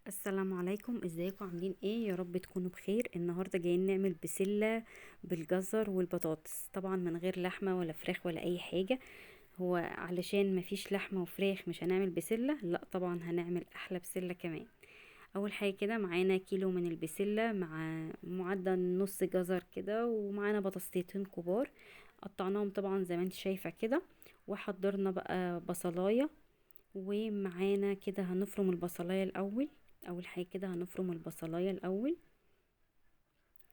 السلام عليكم، ازيكم عاملين ايه؟ يا رب تكونوا بخير. النهارده جايين نعمل بسله بالجزر والبطاطس، طبعا من غير لحمه ولا فراخ ولا اي حاجه. هو علشان مفيش لحمه وفراخ مش هنعمل بسله، لا طبعا هنعمل احلى بسله كمان. اول حاجه كده معانا كيلو من البسله مع معدل نص جزر كده، ومعانا بطاطستين كبار قطعناهم طبعا زي ما انت شايفه كده. وحضرنا بقى بصلايه، ومعانا كده هنفرم البصلايه الاول. اول حاجه كده هنفرم البصلايه الاول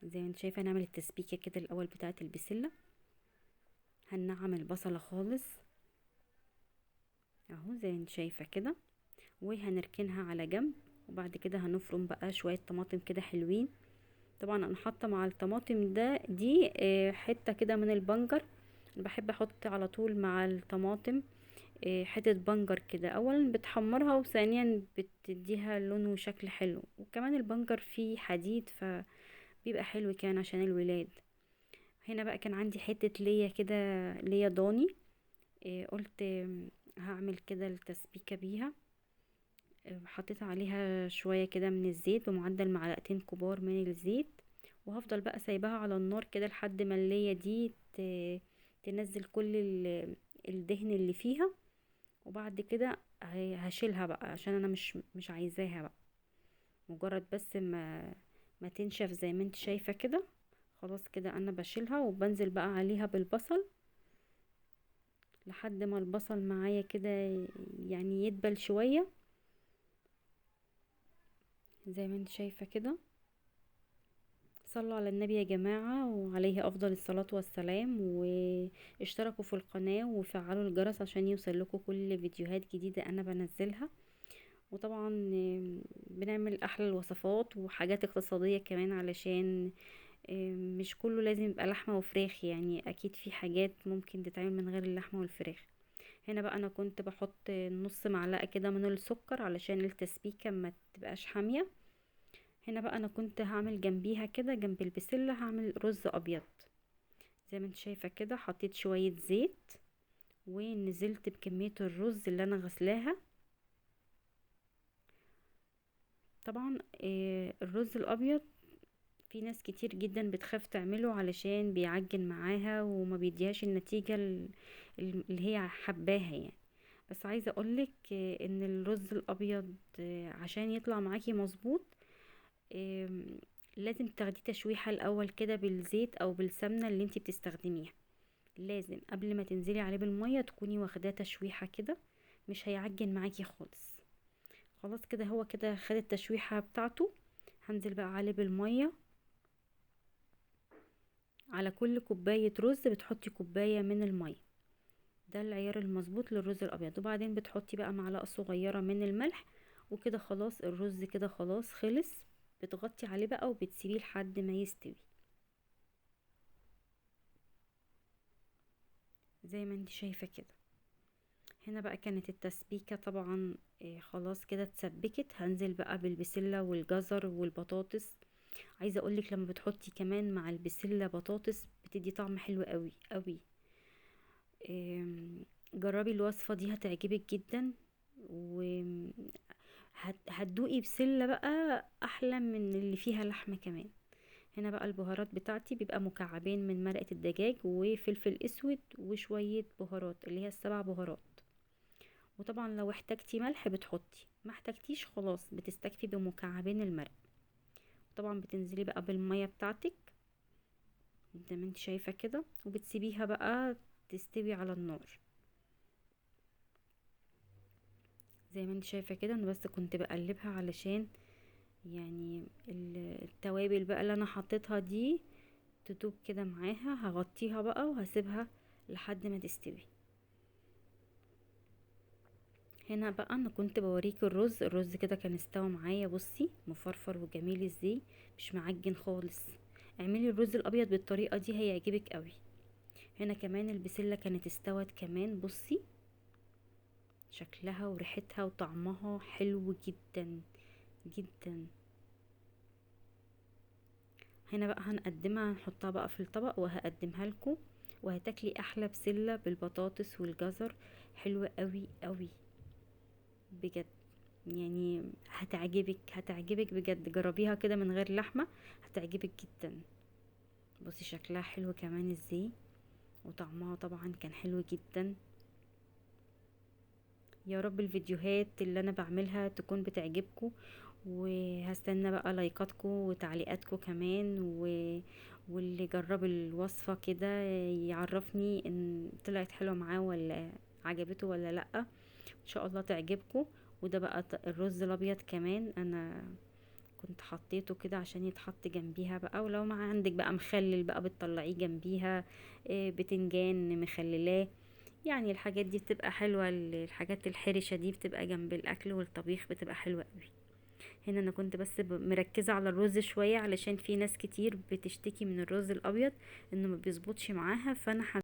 زي ما انت شايفه. نعمل التسبيكه كده الاول بتاعه البسله. هننعم البصله خالص اهو زي ما انت شايفه كده، وهنركنها على جنب. وبعد كده هنفرم بقى شويه طماطم كده حلوين. طبعا انا حاطه مع الطماطم دي حته كده من البنجر. انا بحب احط على طول مع الطماطم حته بنجر كده، اولا بتحمرها وثانيا بتديها لون وشكل حلو، وكمان البنجر فيه حديد فبيبقى حلو كان عشان الولاد. هنا بقى كان عندي حته ليا كده، ليا ضاني. قلت هعمل كده التسبيكه بيها. حطيت عليها شويه كده من الزيت بمعدل معلقتين كبار من الزيت. وهفضل بقى سايباها على النار كده لحد ما اللية دي تنزل كل الدهن اللي فيها. وبعد كده هشيلها بقى عشان انا مش عايزاها بقى. مجرد بس ما تنشف زي ما انت شايفة كده، خلاص كده انا بشيلها وبنزل بقى عليها بالبصل لحد ما البصل معايا كده يعني يدبل شوية زي ما انت شايفة كده. صلوا على النبي يا جماعة وعليه أفضل الصلاة والسلام، واشتركوا في القناة وفعلوا الجرس عشان يوصل لكم كل فيديوهات جديدة أنا بنزلها. وطبعا بنعمل أحلى الوصفات وحاجات اقتصادية كمان، علشان مش كله لازم يبقى لحمة وفراخ، يعني أكيد في حاجات ممكن تتعمل من غير اللحمة والفراخ. هنا بقى أنا كنت بحط نص معلقة كده من السكر علشان التسبيكة ما تبقاش حامية. هنا بقى انا كنت هعمل جنبيها كده جنب البسلة هعمل رز ابيض. زي ما انت شايفة كده حطيت شوية زيت ونزلت بكمية الرز اللي انا غسلاها. طبعا الرز الابيض في ناس كتير جدا بتخاف تعمله علشان بيعجن معاها وما بيديهاش النتيجة اللي هي حباها يعني. بس عايزة اقولك ان الرز الابيض عشان يطلع معاكي مظبوط آم، لازم تاخديه تشويحة الاول كده بالزيت او بالسمنة اللي انتي بتستخدميها. لازم قبل ما تنزلي عليه بالمية تكوني واخداه تشويحة كده، مش هيعجن معاكي خالص. خلاص كده هو كده خد التشويحة بتاعته. هنزل بقى عليه بالمية. على كل كوباية رز بتحطي كوباية من المية. ده العيار المظبوط للرز الابيض. وبعدين بتحطي بقى معلقة صغيرة من الملح. وكده خلاص الرز كده خلاص خلص. بتغطي عليه بقى وبتسيبيه لحد ما يستوي زي ما انت شايفة كده. هنا بقى كانت التسبيكة طبعا خلاص كده اتسبكت. هنزل بقى بالبسلة والجزر والبطاطس. عايزة اقولك لما بتحطي كمان مع البسلة بطاطس بتدي طعم حلو قوي قوي. جربي الوصفة دي هتعجبك جدا. وهتدوقي بسلة بقى احلى من اللي فيها لحمة كمان. هنا بقى البهارات بتاعتي بيبقى مكعبين من مرقة الدجاج وفلفل اسود وشوية بهارات اللي هي السبع بهارات. وطبعا لو احتاجتي ملح بتحطي، ما احتاجتيش خلاص بتستكفي بمكعبين المرق. طبعا بتنزلي بقى بالمية بتاعتك زي ما انت شايفة كده، وبتسيبيها بقى تستوي على النار زي ما انت شايفة كده. انا بس كنت بقلبها علشان يعني التوابل بقى اللي انا حطيتها دي تدوب كده معاها. هغطيها بقى وهسيبها لحد ما تستوي. هنا بقى انا كنت بوريك الرز كده كان استوى معايا، بصي مفرفر وجميل ازاي، مش معجن خالص. اعملي الرز الابيض بالطريقه دي هيعجبك قوي. هنا كمان البسله كانت استوت كمان، بصي شكلها وريحتها وطعمها حلو جدا جدا. هنا بقى هنقدمها هنحطها بقى في الطبق وهقدمها لكم. وهتاكلي احلى بسله بالبطاطس والجزر، حلوه قوي قوي بجد. يعني هتعجبك بجد، جربيها كده من غير لحمة، هتعجبك جدا. بصي شكلها حلو كمان ازاي، وطعمها طبعا كان حلو جدا. يا رب الفيديوهات اللي انا بعملها تكون بتعجبكم، وهستنى بقى لايكاتكم وتعليقاتكم كمان، واللي جرب الوصفة كده يعرفني ان طلعت حلوة معاه ولا عجبته ولا لا. ان شاء الله تعجبكم. وده بقى الرز الابيض كمان انا كنت حطيته كده عشان يتحط جنبيها بقى، ولو ما عندك بقى مخلل بقى بتطلعيه جنبيها، بتنجان مخللاه. يعني الحاجات دي بتبقى حلوة، الحاجات الحرشة دي بتبقى جنب الاكل والطبيخ بتبقى حلوة قوي. هنا انا كنت بس مركزة على الرز شوية، علشان في ناس كتير بتشتكي من الرز الابيض انه ما بيظبطش معاها، فانا